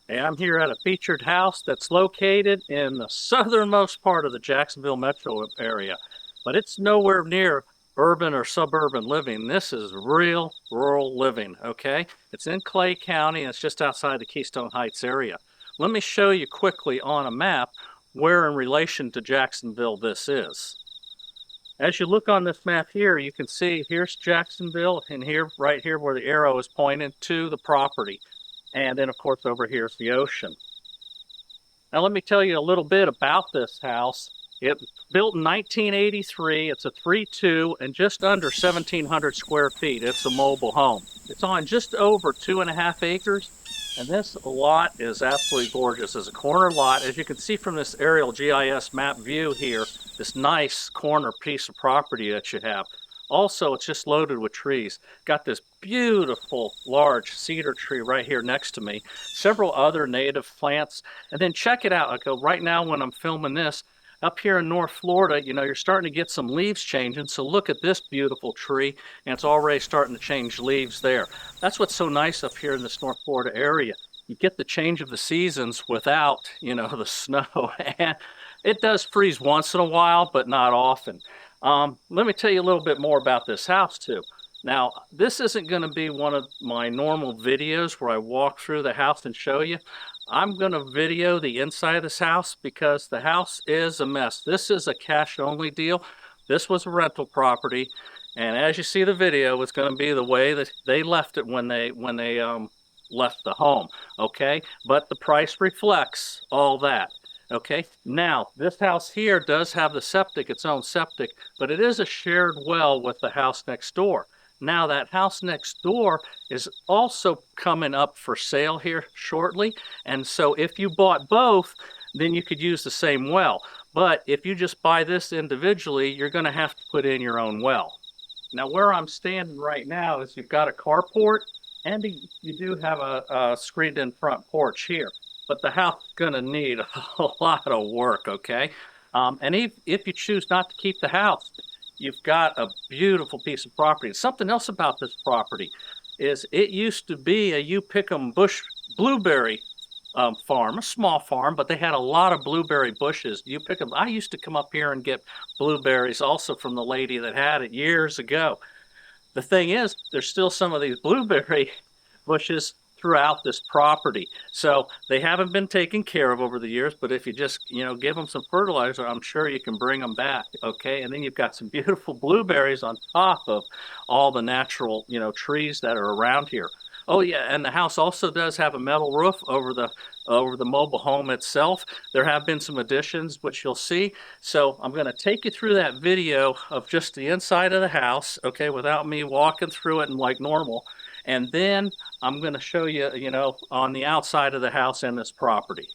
Hey, I'm here at a featured house that's located in the southernmost part of the Jacksonville Metro area, but it's nowhere near urban or suburban living. This is real rural living, okay? It's in Clay County and it's just outside the Keystone Heights area. Let me show you quickly on a map where in relation to Jacksonville this is. As you look on this map here, you can see here's Jacksonville and here, right here where the arrow is pointing to the property. And then of course over here is the ocean. Now let me tell you a little bit about this house. It was built in 1983. It's a 3-2 and just under 1,700 square feet. It's a mobile home. It's on just over 2.5 acres. And this lot is absolutely gorgeous. It's a corner lot. As you can see from this aerial GIS map view here, this nice corner piece of property that you have. Also, it's just loaded with trees. Got this beautiful large cedar tree right here next to me. Several other native plants. And then check it out. I go right now when I'm filming this, up here in North Florida, you're starting to get some leaves changing. So look at this beautiful tree, and it's already starting to change leaves there. That's what's so nice up here in this North Florida area. You get the change of the seasons without, the snow. And it does freeze once in a while, but not often. Let me tell you a little bit more about this house too. Now, this isn't going to be one of my normal videos where I walk through the house and show you. I'm going to video the inside of this house because the house is a mess. This is a cash only deal. This was a rental property. And as you see the video, it's going to be the way that they left it when they left the home. Okay. But the price reflects all that. Okay, now this house here does have the septic, its own septic, but it is a shared well with the house next door. Now that house next door is also coming up for sale here shortly. And so if you bought both, then you could use the same well. But if you just buy this individually, you're going to have to put in your own well. Now where I'm standing right now is you've got a carport and you do have a screened in front porch here. But the house is going to need a lot of work, okay? And if you choose not to keep the house, you've got a beautiful piece of property. Something else about this property is it used to be a you pick 'em bush blueberry farm, a small farm, but they had a lot of blueberry bushes. You pick them. I used to come up here and get blueberries also from the lady that had it years ago. The thing is, there's still some of these blueberry bushes throughout this property. So they haven't been taken care of over the years, but if you just, give them some fertilizer, I'm sure you can bring them back, okay? And then you've got some beautiful blueberries on top of all the natural, trees that are around here. Oh yeah, and the house also does have a metal roof over the mobile home itself. There have been some additions, which you'll see. So I'm going to take you through that video of just the inside of the house, okay, without me walking through it and like normal. And then I'm going to show you, on the outside of the house and this property.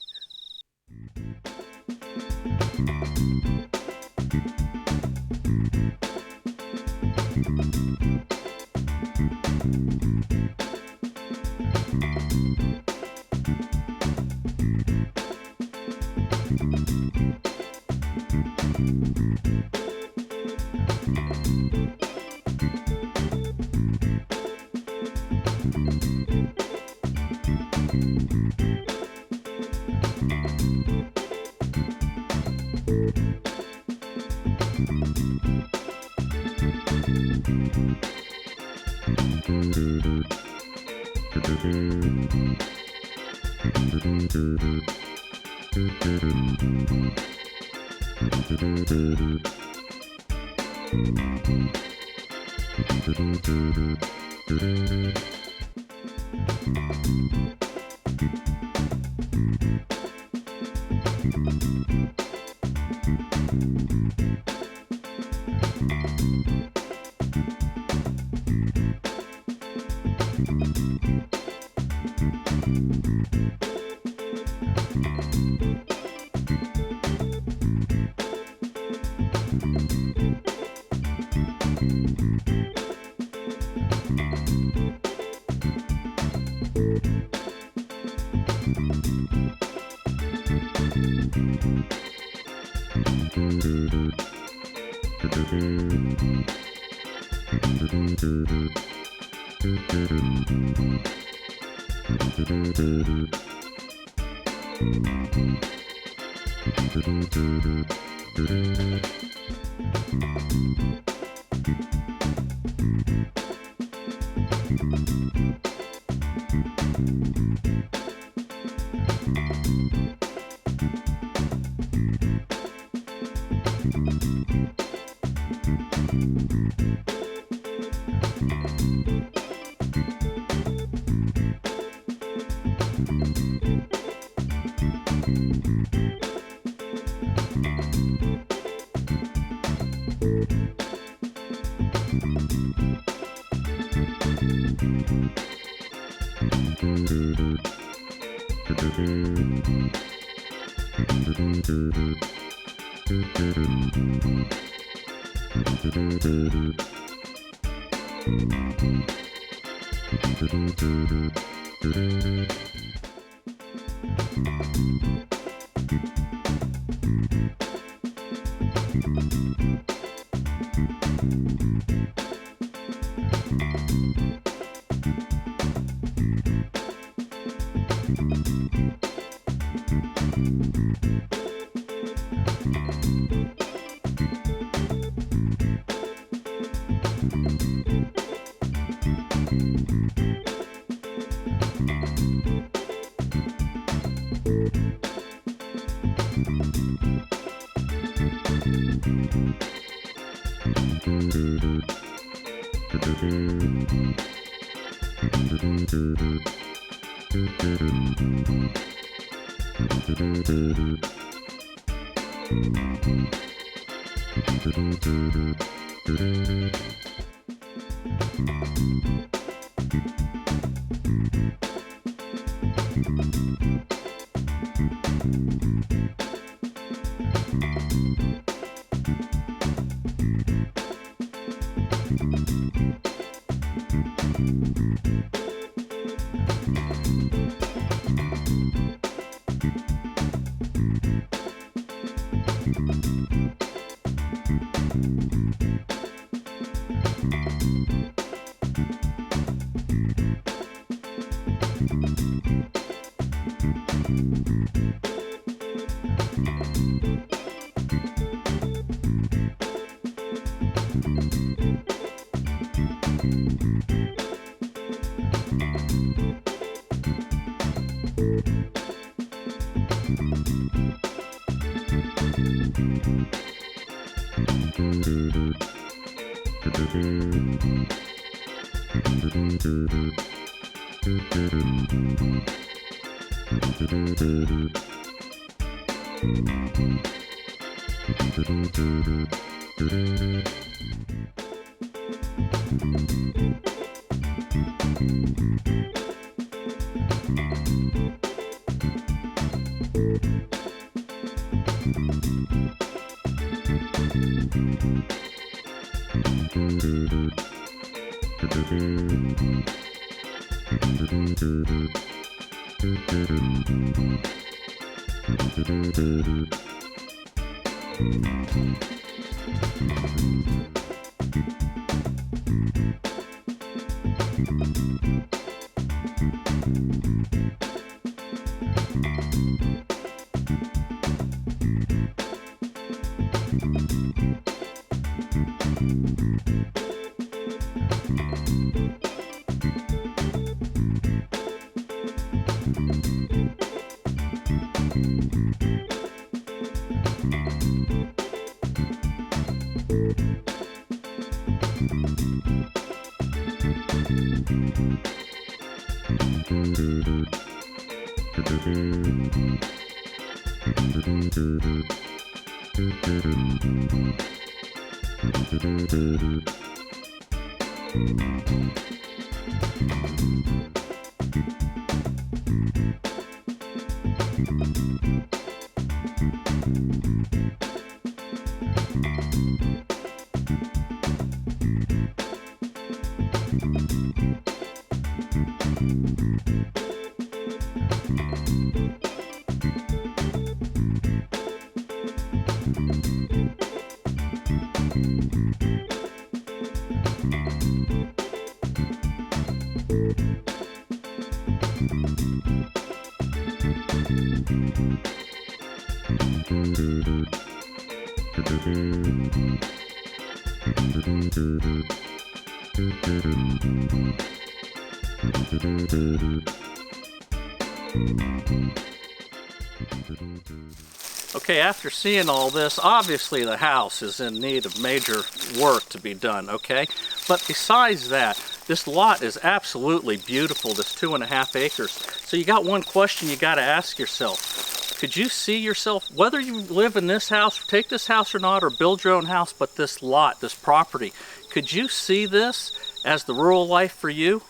Okay, after seeing all this, obviously the house is in need of major work to be done, okay? But besides that, this lot is absolutely beautiful, this 2.5 acres. So you got one question you got to ask yourself. Could you see yourself, whether you live in this house, take this house or not, or build your own house, but this lot, this property, could you see this as the rural life for you?